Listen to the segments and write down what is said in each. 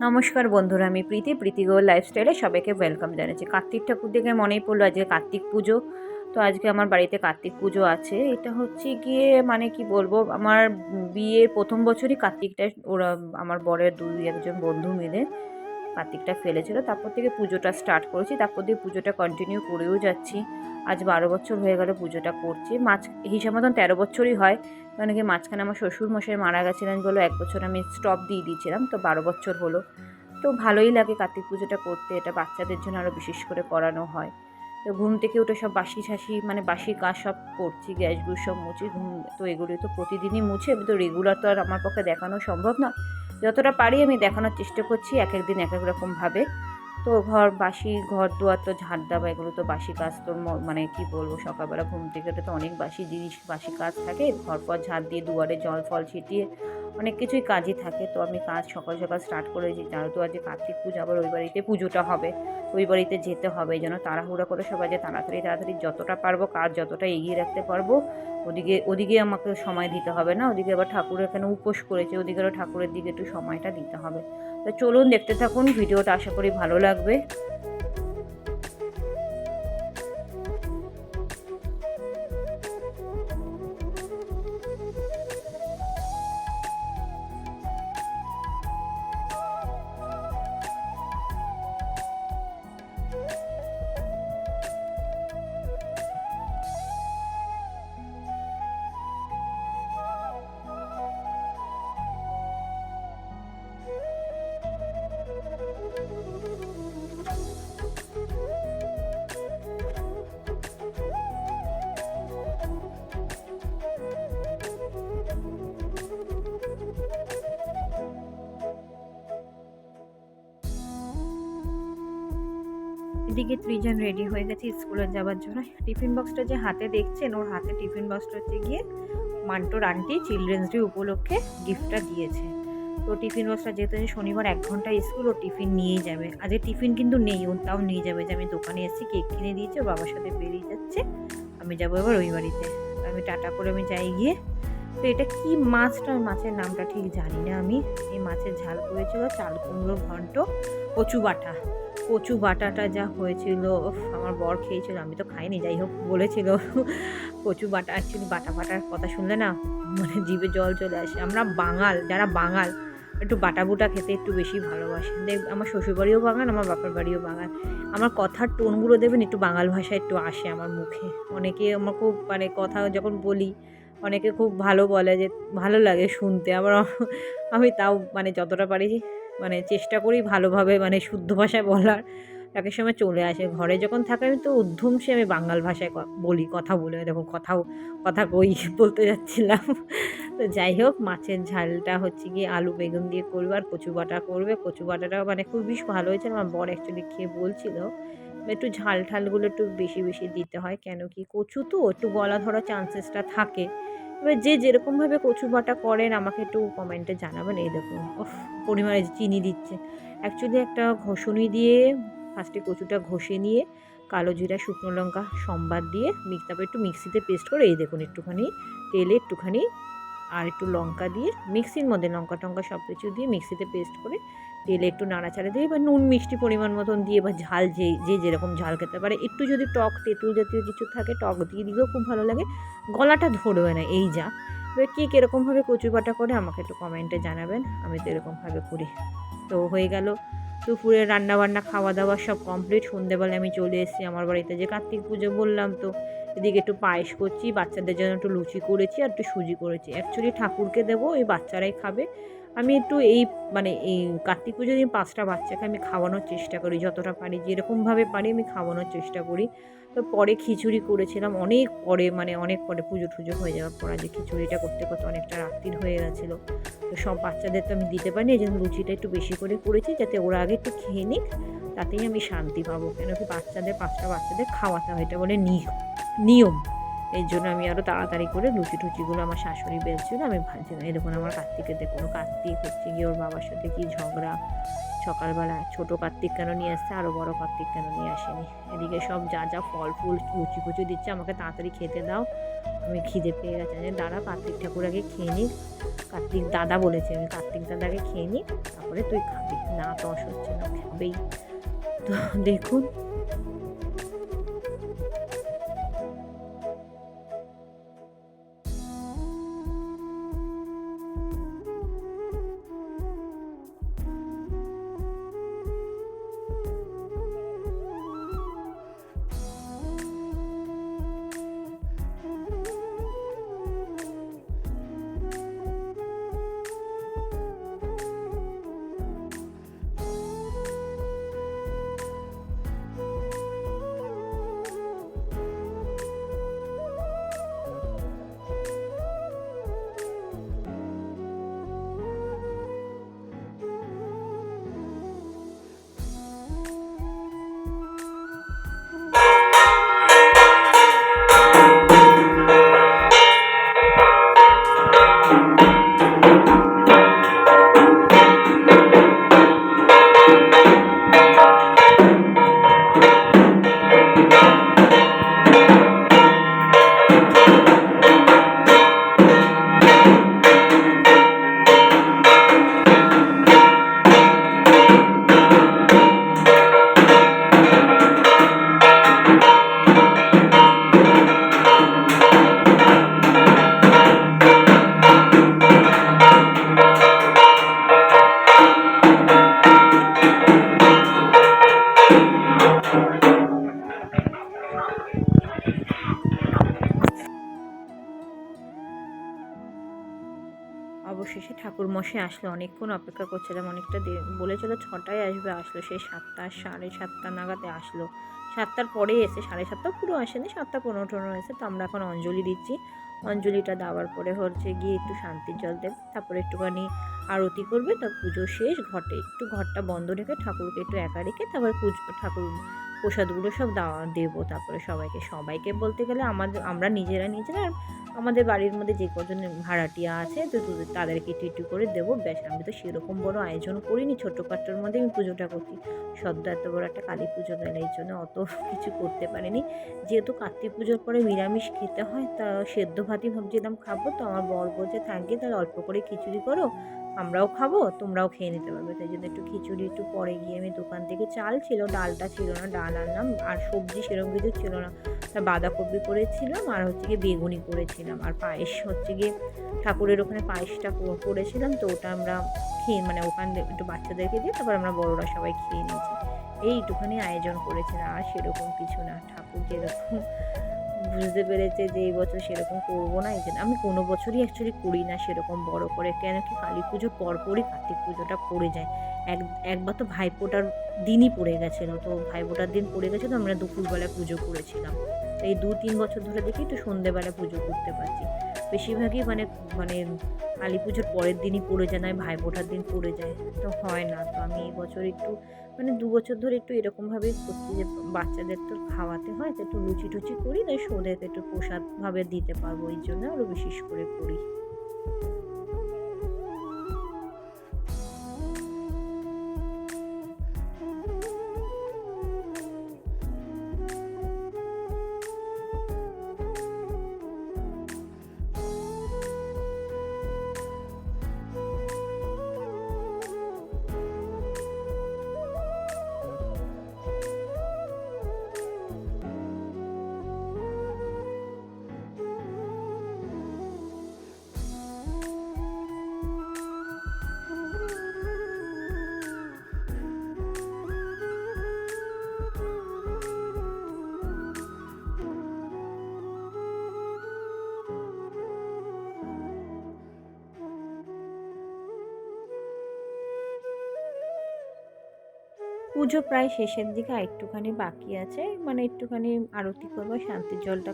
নমস্কার বন্ধুরা, আমি প্রীতি গৌর লাইফস্টাইলে সবাইকে ওয়েলকাম জানাচ্ছি। কার্তিক ঠাকুর দেখে মনেই পড়লো আজকে কার্তিক পুজো। তো আজকে আমার বাড়িতে কার্তিক পুজো আছে। এটা হচ্ছে গিয়ে মানে কি বলবো, আমার বিয়ের প্রথম বছরই কার্তিকটা ওরা আমার বরের একজন বন্ধু মিলে কার্তিকটা ফেলেছিল। তারপর থেকে পুজোটা স্টার্ট করেছি, তারপর দিয়ে পুজোটা কন্টিনিউ করেও যাচ্ছি। আজ 12 বছর হয়ে গেল পুজোটা করছি। হিসাব মতন 13 বছরই হয়, কারণ কি মাঝখানে আমার শ্বশুর মশাই মারা গেছিলেন বলে 1 বছর আমি স্টপ দিয়ে দিয়েছিলাম, তো 12 বছর হলো। তো ভালোই লাগে কার্তিক পুজোটা করতে, এটা বাচ্চাদের জন্য আরও বিশেষ করে করানো হয়। তো ঘুম থেকে উঠে সব বাসি ঠাসি মানে বাসি কাজ সব করছি, গ্যাসগুলো সব মুছি। তো এগুলি তো প্রতিদিনই মুছে, তো রেগুলার তো আর আমার পক্ষে দেখানো সম্ভব না। যতটা পারি আমি দেখানোর চেষ্টা করছি, এক এক দিন এক এক রকমভাবে। তো ঘর দুয়ার তো ঝাড় দেওয়া, এগুলো তো বাসি কাজ। তো মানে কি বলবো, সকালবেলা ঘুম থেকে তো অনেক বাসি জিনিস বাসি কাজ থাকে। ঘর পর ঝাড় দিয়ে দুয়ারে জল ফল ছিটিয়ে অনেক কিছুই কাজই থাকে। তো আমি কাজ সকাল সকাল স্টার্ট করেছি, যেহেতু আজকে কার্তিক পুজো, আবার ওই বাড়িতে পুজোটা হবে, ওই বাড়িতে যেতে হবে। এই জন্য তাড়াহুড়া করে সবাই যে তাড়াতাড়ি যতটা পারবো কাজ যতটা এগিয়ে রাখতে পারবো। ওদিকে আমাকে সময় দিতে হবে না, ওদিকে আবার ঠাকুরের এখানে উপোস করেছে, ওদিকে আরও ঠাকুরের দিকে একটু সময়টা দিতে হবে। তো চলুন দেখতে থাকুন ভিডিওটা, আশা করি ভালো লাগবে। এদিকে ত্রিজন রেডি হয়ে গেছে স্কুলে যাওয়ার জন্য। টিফিন বক্সটা যে হাতে দেখছেন, ওর হাতে টিফিন বক্সটা হচ্ছে গিয়ে মান্টোর আন্টি চিলড্রেন্স ডে উপলক্ষে গিফটটা দিয়েছে। তো টিফিন বক্সটা যেহেতু শনিবার 1 ঘন্টা স্কুল, ও টিফিন নিয়েই যাবে। আজকে টিফিন কিন্তু নেই, ও তাও নিয়ে যাবে, যে আমি দোকানে এসেছি কেক কিনে দিয়েছি, ওর বাবার সাথে বেরিয়ে যাচ্ছে, আমি যাবো এবার ওই বাড়িতে। আমি টাটা করে আমি যাই গিয়ে। তো এটা কি মাছটা, মাছের নামটা ঠিক জানি না আমি। এই মাছের ঝাল করেছিল, চাল কুমড়ো ঘন্ট, কচু বাটাটা যা হয়েছিল, আমার বর খেয়েছিল, আমি তো খাইনি, যাই হোক বলেছিল। কচু বাটা, অ্যাকচুয়ালি বাটা ফাটার কথা শুনলে না মানে জিভে জল চলে আসে। আমরা বাঙাল, যারা বাঙাল একটু বাটা বুটা খেতে একটু বেশি ভালোবাসে। আমার শ্বশুরবাড়িও বাঙাল, আমার বাপের বাড়িও বাঙাল। আমার কথার টোনগুলো দেবেন একটু বাঙাল ভাষায় একটু আসে আমার মুখে। অনেকে আমার খুব মানে কথা যখন বলি, অনেকে খুব ভালো বলে যে ভালো লাগে শুনতে। আবার আমি তাও মানে যতটা পারি মানে চেষ্টা করি ভালোভাবে মানে শুদ্ধ ভাষায় বলার। একেক সময় চলে আসে, ঘরে যখন থাকি আমি তো উদ্ধুমসে আমি বাঙাল ভাষায় বলি, কথা বলে দেখুন কথা কই বলতে যাচ্ছিলাম। তো যাই হোক, মাছের ঝালটা হচ্ছে গিয়ে আলু বেগুন দিয়ে করবে আর কচু বাটা করবে। কচু বাটাটাও মানে খুব বেশ ভালো হয়েছে। আমার বর অ্যাকচুয়ালি খেয়ে বলছিল একটু ঝাল ঠালগুলো একটু বেশি বেশি দিতে হয়, কেন কি কচু তো একটু গলা ধরার চান্সেসটা থাকে। এবার যে যেরকমভাবে কচু বাটা করেন আমাকে একটু কমেন্টে জানাবেন। এই দেখুন পরিমাণে চিনি দিচ্ছে। অ্যাকচুয়ালি একটা ঘষুনি দিয়ে ফার্স্টে কচুটা ঘষে নিয়ে কালো জিরা শুকনো লঙ্কা সম্বাদ দিয়ে তারপর একটু মিক্সিতে পেস্ট করে, এই দেখুন একটুখানি তেলে একটুখানি আর একটু লঙ্কা দিয়ে মিক্সির মধ্যে লঙ্কা টঙ্কা সব কিছু দিয়ে মিক্সিতে পেস্ট করে তেলে একটু নাড়াচাড়া দিয়ে এবার নুন মিষ্টি পরিমাণ মতন দিয়ে, বা ঝাল যে যেরকম ঝাল খেতে পারে, একটু যদি টক তেঁতুল জাতীয় কিছু থাকে টক দিয়ে দিলেও খুব ভালো লাগে, গলাটা ধরবে না। এই যা এবার কে কীরকমভাবে কচু বাটা করে আমাকে একটু কমেন্টে জানাবেন, আমি তো এরকমভাবে করি। তো হয়ে গেল দুপুরে রান্নাবান্না, খাওয়া দাওয়া সব কমপ্লিট। সন্ধ্যেবেলায় আমি চলে এসেছি আমার বাড়িতে, যে কার্তিক পুজো বললাম। তো এদিকে একটু পায়েস করছি, বাচ্চাদের জন্য একটু লুচি করেছি আর একটু সুজি করেছি। অ্যাকচুয়ালি ঠাকুরকে দেবো, এই বাচ্চারাই খাবে। আমি একটু মানে এই কার্তিক পুজোর দিন 5টা বাচ্চাকে আমি খাওয়ানোর চেষ্টা করি, যতটা পারি যেরকমভাবে পারি আমি খাওয়ানোর চেষ্টা করি। তো পরে খিচুড়ি করেছিলাম অনেক পরে, মানে অনেক পরে পুজো টুজো হয়ে যাওয়ার পর। আজকে খিচুড়িটা করতে করতে অনেকটা রাত্রির হয়ে গেছিলো। তো সব বাচ্চাদের তো আমি দিতে পারিনি, এই জন্য লুচিটা একটু বেশি করে করেছি, যাতে ওরা আগে একটু খেয়ে নিক, তাতেই আমি শান্তি পাবো। কেন কি 5টা বাচ্চাদের খাওয়াতে হয়, এটা বলে নিয়ম। এই জন্য আমি আরও তাড়াতাড়ি করে লুচি টুচিগুলো আমার শাশুড়ি বেলছিল, আমি ভাজছিলাম। এই দেখুন আমার কার্তিকের দেখুন, কার্তিক হচ্ছে গিয়ে ওর বাবার সাথে কি ঝগড়া। সকালবেলা ছোটো কার্তিক কেন নিয়ে আসছে, আরও বড় কার্তিক কেন নিয়ে আসেনি। এদিকে সব যা যা ফল ফুল লুচি কুচি দিচ্ছে, আমাকে তাড়াতাড়ি খেতে দাও। আমি খিদে পেয়ে গেছে, দাঁড়া কার্তিক ঠাকুর আগে খেয়ে নিক, কার্তিক দাদা বলেছে, আমি কার্তিক দাদাকে খেয়ে নিই তারপরে তুই খাবি, না তস হচ্ছে না, খাবেই। তো দেখুন অবশেষে ঠাকুরমশাই আসলো, অনেকক্ষণ অপেক্ষা করছিলাম, অনেকটা বলেছিল 6টায় আসবে, আসলো সেই 7টা 7:30 নাগাদে আসলো। 7টার পরেই এসে, 7:30 পুরো আসেনি, 7:15 এসে। তো আমরা এখন অঞ্জলি দিচ্ছি, অঞ্জলিটা দেওয়ার পরে হচ্ছে গিয়ে একটু শান্তির জল দেবে, তারপরে একটুখানি আরতি করবে, তার পুজো শেষ, ঘরটা বন্ধ রেখে ঠাকুরকে একটু একা রেখে তারপরে ঠাকুর প্রসাদগুলো সব দেবো, তারপরে সবাইকে বলতে গেলে আমরা নিজেরা আর আমাদের বাড়ির মধ্যে যে কজন ভাড়াটিয়া আছে তো তাদেরকে একটু একটু করে দেবো, ব্যাস। আমি তো সেরকম বড় আয়োজন করিনি, ছোটোখাটোর মধ্যে আমি পুজোটা করছি। সদ্য এত বড় একটা কালী পুজো গেলে এই জন্য অত কিছু করতে পারিনি। যেহেতু কার্তিক পুজোর পরে নিরামিষ খেতে হয়, তা সেদ্ধ ভাতই ভাবছিলাম খাবো, তো আমার বর বলছে থাকবে তাহলে অল্প করে খিচুড়ি করো, আমরাও খাবো তোমরাও খেয়ে নিতে পারবে। তাই জন্য একটু খিচুড়ি, একটু পরে গিয়ে আমি দোকান থেকে চাল ছিল, ডালটা ছিল না, ডাল আনলাম, আর সবজি সেরকম কিছু ছিল না, বাঁধাকপি করেছিলাম আর হচ্ছে গিয়ে বেগুনি করেছিলাম, আর পায়েস হচ্ছে গিয়ে ঠাকুরের ওখানে পায়েসটা করেছিলাম, তো ওটা আমরা খেয়ে ওখানে একটু বাচ্চাদেরকে দিয়ে তারপর আমরা বড়রা সবাই খেয়ে নিয়েছি। এইটুখানি আয়োজন করেছিলাম, আর সেরকম কিছু না। ঠাকুর যেরকম বুঝতে পেরেছে যে এই বছর সেরকম করবো না, এই জন্য আমি কোনো বছরই অ্যাকচুয়ালি করি না সেরকম বড় করে, কেন কি কালী পুজোর পরপরই কার্তিক পুজোটা পড়ে যায়। একবার তো ভাইফোঁটার দিনই পড়ে গেছিলো, তো ভাইফোঁটার দিন পড়ে গেছে, তো আমরা দুপুরবেলা পুজো করেছিলাম। তো এই 2-3 বছর ধরে দেখি একটু সন্ধ্যেবেলা পুজো করতে পারছি। বেশিরভাগই মানে কালী পুজোর পরের দিনই পড়ে যায়, নয় ভাইফোঁটার দিন পড়ে যায়, তো হয় না। তো আমি এই বছর একটু 2 বছর ধরে একটু এরকমভাবেই করছি যে বাচ্চাদের তো খাওয়াতে হয়, তো একটু লুচি টুচি করি, তাই ওদেরকে একটু প্রসাদভাবে দিতে পারবো, এই জন্য আরও বিশেষ করে করি। পুজো প্রায় শেষের দিকে, একটুখানি বাকি আছে, একটুখানি আরতি করবে, শান্তির জলটা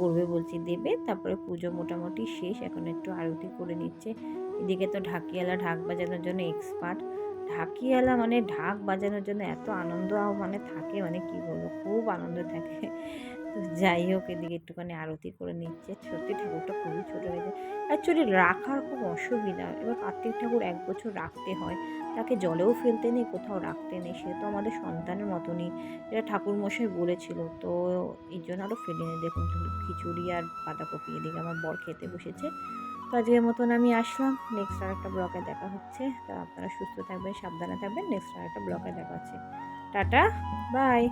করবে বলছি, দেবে, তারপরে পুজো মোটামুটি শেষ। এখন একটু আরতি করে নিচ্ছে। এদিকে তো ঢাকিয়ালা ঢাক বাজানোর জন্য এক্সপার্ট। ঢাকিয়ালা ঢাক বাজানোর জন্য এত আনন্দ থাকে, কি বলবো, খুব আনন্দ থাকে। তো যাই হোক, এদিকে একটুখানি আরতি করে নিচ্ছে। সত্যি ঠাকুরটা খুবই ছোটো হয়েছে, অ্যাকচুয়ালি রাখার খুব অসুবিধা। এবার কার্তিক ঠাকুর 1 বছর রাখতে হয়, তাকে জলেও ফেলতে নেই, কোথাও রাখতে নেই, সে তো আমাদের সন্তানের মতনই, এটা ঠাকুরমশাই বলেছিল। তো এই জন্য আরও ফেলিনি। দেখুন খিচুড়ি আর বাঁধাকপি এদিকে আমার বর খেতে বসেছে। তো আজকের মতন আমি আসলাম, নেক্সট আর একটা ব্লগে দেখা হচ্ছে। তা আপনারা সুস্থ থাকবেন, সাবধানে থাকবেন, নেক্সট আর একটা ব্লগে দেখা হচ্ছে। Tata, by.